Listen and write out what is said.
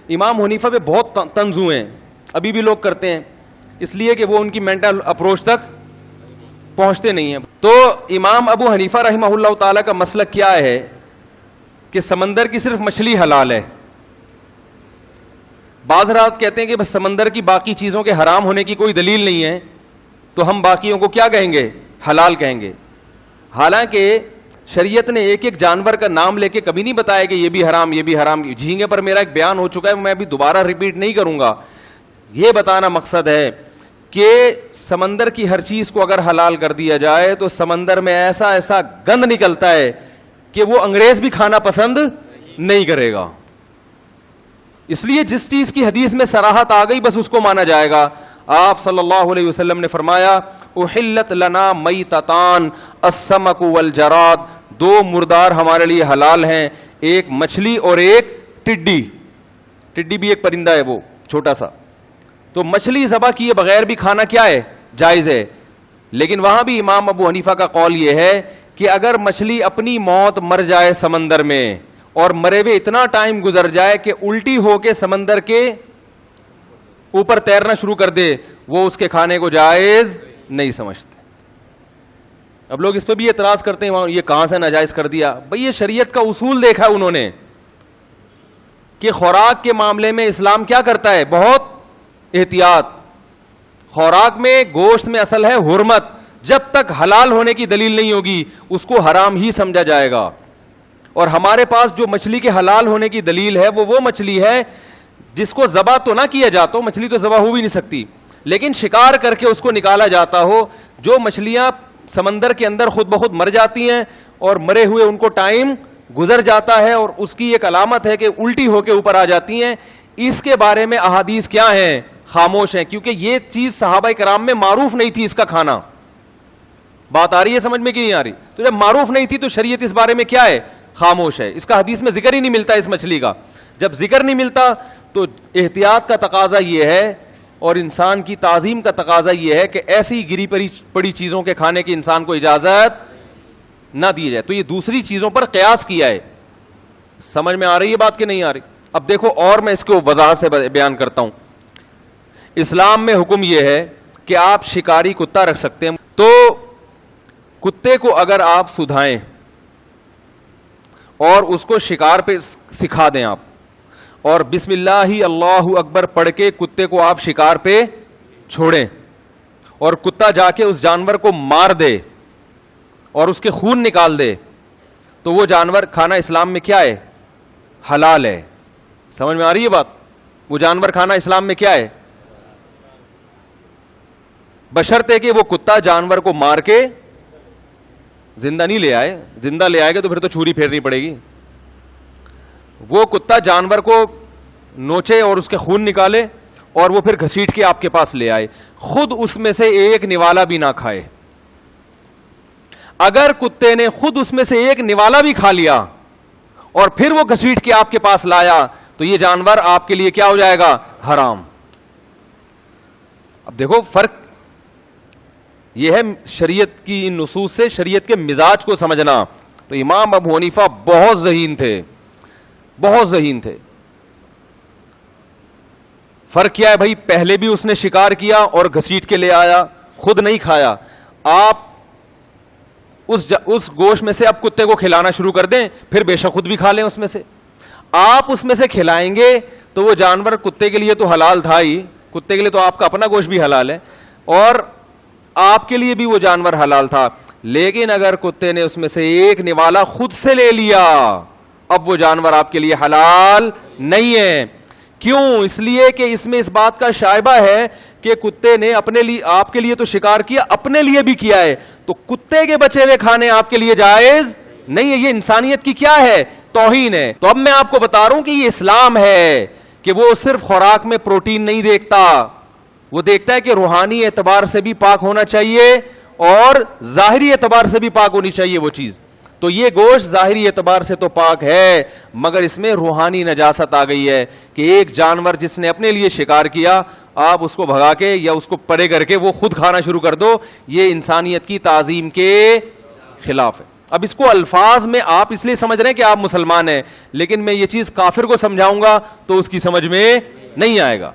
امام حنیفہ پہ بہت طنز ہوئے ہیں, ابھی بھی لوگ کرتے ہیں, اس لیے کہ وہ ان کی مینٹل اپروچ تک پہنچتے نہیں ہیں. تو امام ابو حنیفہ رحمہ اللہ تعالیٰ کا مسلک کیا ہے کہ سمندر کی صرف مچھلی حلال ہے. بعض حضرات کہتے ہیں کہ بس سمندر کی باقی چیزوں کے حرام ہونے کی کوئی دلیل نہیں ہے, تو ہم باقیوں کو کیا کہیں گے, حلال کہیں گے. حالانکہ شریعت نے ایک ایک جانور کا نام لے کے کبھی نہیں بتایا کہ یہ بھی حرام یہ بھی حرام. جھینگے پر میرا ایک بیان ہو چکا ہے, میں ابھی دوبارہ ریپیٹ نہیں کروں گا. یہ بتانا مقصد ہے کہ سمندر کی ہر چیز کو اگر حلال کر دیا جائے تو سمندر میں ایسا ایسا گند نکلتا ہے کہ وہ انگریز بھی کھانا پسند نہیں کرے گا. اس لیے جس چیز کی حدیث میں صراحت آ گئی بس اس کو مانا جائے گا. آپ صلی اللہ علیہ وسلم نے فرمایا احلت لنا میتتان السمک والجراد, دو مردار ہمارے لیے حلال ہیں, ایک مچھلی اور ایک ٹڈی. ٹڈی بھی ایک پرندہ ہے وہ چھوٹا سا. تو مچھلی ذبح کیے بغیر بھی کھانا کیا ہے, جائز ہے. لیکن وہاں بھی امام ابو حنیفہ کا قول یہ ہے کہ اگر مچھلی اپنی موت مر جائے سمندر میں اور مرے ہوئے اتنا ٹائم گزر جائے کہ الٹی ہو کے سمندر کے اوپر تیرنا شروع کر دے, وہ اس کے کھانے کو جائز نہیں سمجھتے. اب لوگ اس پہ بھی اعتراض کرتے ہیں یہ کہاں سے ناجائز کر دیا. بھئی یہ شریعت کا اصول دیکھا انہوں نے کہ خوراک کے معاملے میں اسلام کیا کرتا ہے, بہت احتیاط. خوراک میں گوشت میں اصل ہے حرمت, جب تک حلال ہونے کی دلیل نہیں ہوگی اس کو حرام ہی سمجھا جائے گا. اور ہمارے پاس جو مچھلی کے حلال ہونے کی دلیل ہے وہ مچھلی ہے جس کو ذبح تو نہ کیا جاتا ہو, مچھلی تو ذبح ہو بھی نہیں سکتی, لیکن شکار کر کے اس کو نکالا جاتا ہو. جو مچھلیاں سمندر کے اندر خود بخود مر جاتی ہیں اور مرے ہوئے ان کو ٹائم گزر جاتا ہے اور اس کی ایک علامت ہے کہ الٹی ہو کے اوپر آ جاتی ہیں, اس کے بارے میں احادیث کیا ہیں, خاموش ہیں. کیونکہ یہ چیز صحابہ کرام میں معروف نہیں تھی اس کا کھانا. بات آ رہی ہے سمجھ میں کہ نہیں آ رہی؟ تو جب معروف نہیں تھی تو شریعت اس بارے میں کیا ہے, خاموش ہے. اس کا حدیث میں ذکر ہی نہیں ملتا اس مچھلی کا. جب ذکر نہیں ملتا تو احتیاط کا تقاضا یہ ہے اور انسان کی تعظیم کا تقاضا یہ ہے کہ ایسی گری پڑی چیزوں کے کھانے کی انسان کو اجازت نہ دی جائے. تو یہ دوسری چیزوں پر قیاس کیا ہے. سمجھ میں آ رہی ہے بات کہ نہیں آ رہی؟ اب دیکھو اور میں اس کو وضاحت سے بیان کرتا ہوں. اسلام میں حکم یہ ہے کہ آپ شکاری کتا رکھ سکتے ہیں. تو کتے کو اگر آپ سدھائیں اور اس کو شکار پہ سکھا دیں آپ, اور بسم اللہ اللہ اکبر پڑھ کے کتے کو آپ شکار پہ چھوڑیں اور کتا جا کے اس جانور کو مار دے اور اس کے خون نکال دے, تو وہ جانور کھانا اسلام میں کیا ہے, حلال ہے. سمجھ میں آ رہی ہے بات؟ وہ جانور کھانا اسلام میں کیا ہے, بشرطے کہ وہ کتا جانور کو مار کے زندہ نہیں لے آئے. زندہ لے آئے گا تو پھر تو چھری پھیرنی پڑے گی. وہ کتا جانور کو نوچے اور اس کے خون نکالے اور وہ پھر گھسیٹ کے آپ کے پاس لے آئے, خود اس میں سے ایک نوالا بھی نہ کھائے. اگر کتے نے خود اس میں سے ایک نوالا بھی کھا لیا اور پھر وہ گھسیٹ کے آپ کے پاس لایا تو یہ جانور آپ کے لیے کیا ہو جائے گا, حرام. اب دیکھو فرق یہ ہے شریعت کی ان نصوص سے شریعت کے مزاج کو سمجھنا. تو امام ابو حنیفہ بہت ذہین تھے, بہت ذہین تھے. فرق کیا ہے بھائی, پہلے بھی اس نے شکار کیا اور گھسیٹ کے لے آیا, خود نہیں کھایا. آپ اس گوشت میں سے اب کتے کو کھلانا شروع کر دیں, پھر بے شک خود بھی کھا لیں اس میں سے. آپ اس میں سے کھلائیں گے تو وہ جانور کتے کے لیے تو حلال تھا ہی, کتے کے لیے تو آپ کا اپنا گوشت بھی حلال ہے اور آپ کے لیے بھی وہ جانور حلال تھا. لیکن اگر کتے نے اس میں سے ایک نوالا خود سے لے لیا, اب وہ جانور آپ کے لیے حلال نہیں ہے. کیوں؟ اس لیے کہ اس میں اس بات کا شائبہ ہے کہ کتے نے اپنے لیے, آپ کے لیے تو شکار کیا, اپنے لیے بھی کیا ہے, تو کتے کے بچے ہوئے کھانے آپ کے لیے جائز نہیں ہے. یہ انسانیت کی کیا ہے, توہین ہے. تو اب میں آپ کو بتا رہا ہوں کہ یہ اسلام ہے کہ وہ صرف خوراک میں پروٹین نہیں دیکھتا, وہ دیکھتا ہے کہ روحانی اعتبار سے بھی پاک ہونا چاہیے اور ظاہری اعتبار سے بھی پاک ہونی چاہیے وہ چیز. تو یہ گوشت ظاہری اعتبار سے تو پاک ہے مگر اس میں روحانی نجاست آ گئی ہے کہ ایک جانور جس نے اپنے لیے شکار کیا آپ اس کو بھگا کے یا اس کو پرے کر کے وہ خود کھانا شروع کر دو, یہ انسانیت کی تعظیم کے خلاف ہے. اب اس کو الفاظ میں آپ اس لیے سمجھ رہے ہیں کہ آپ مسلمان ہیں, لیکن میں یہ چیز کافر کو سمجھاؤں گا تو اس کی سمجھ میں نہیں آئے گا.